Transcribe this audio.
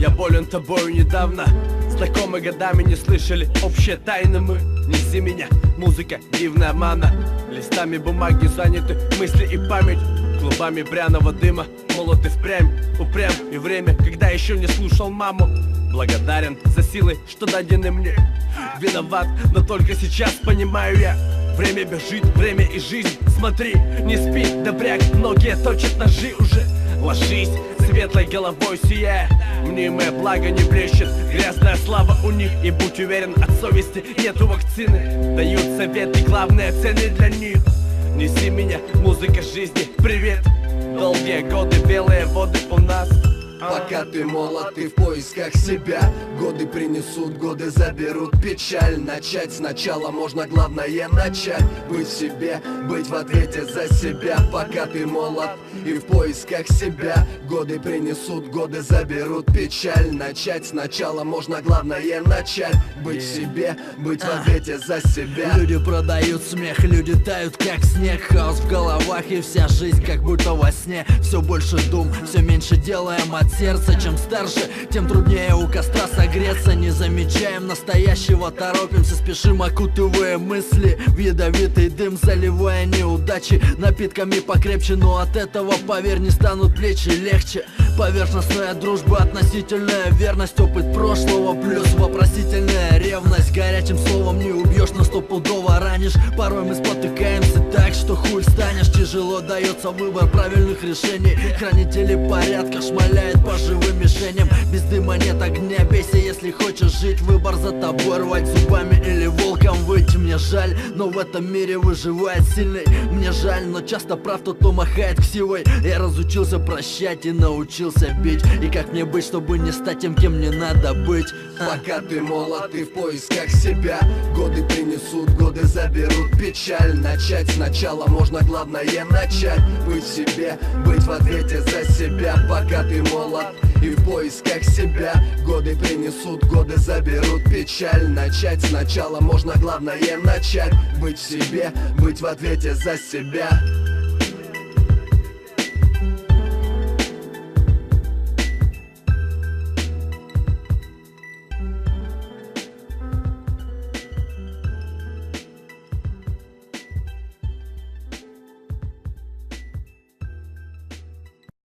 Я болен тобою недавно, знакомы годами не слышали общие тайны мы. Неси меня, музыка, дивная мана. Листами бумаги заняты мысли и память. Клубами пряного дыма, молот и впрямь. Упрям и время, когда еще не слушал маму. Благодарен за силы, что дадены мне. Виноват, но только сейчас понимаю я. Время бежит, время и жизнь. Смотри, не спи, добряк, многие точат ножи уже. Ложись, светлой головой сияя. Мнимое благо не блещет, грязная слава у них. И будь уверен, от совести нету вакцины. Дают советы, главные цены для них. Неси меня, музыка жизни, привет. Долгие годы, белые воды у нас. Пока ты молод, ты в поисках себя. Годы принесут, годы заберут печаль. Начать сначала можно, главное начать. Быть в себе, быть в ответе за себя. Пока ты молод и в поисках себя. Годы принесут, годы заберут печаль. Начать сначала можно, главное начать. Быть в себе, быть в ответе за себя. Люди продают смех, люди тают как снег. Хаос в головах и вся жизнь как будто во сне. Все больше дум, все меньше делаем от сердца. Чем старше, тем труднее у костра согреться. Не замечаем настоящего, торопимся, спешим, окутывая мысли в ядовитый дым, заливая неудачи напитками покрепче. Но от этого, поверь, не станут плечи легче. Поверхностная дружба, относительная верность, опыт прошлого плюс вопросительная ревность. Горячим словом не убьешь, но стопудово ранишь. Порой мы спотыкаемся так, что хуй станешь. Тяжело дается выбор правильных решений. Хранители порядка шмаляют по живым мишеням. Без дыма нет огня, бейся, если хочешь жить. Выбор за тобой, рвать зубами или волком выйти. Мне жаль, но в этом мире выживает сильный. Мне жаль, но часто прав тот, кто махает ксивой. Я разучился прощать и научился бить. И как мне быть, чтобы не стать тем, кем мне надо быть? Пока ты молод, ты в поисках себя. Годы принесут, годы заберут печаль. Начать сначала можно, главное начать. Быть в себе, быть в ответе за себя. Пока ты молод и в поисках себя. Годы принесут, годы заберут печаль. Начать сначала можно, главное начать. Быть в себе, быть в ответе за себя.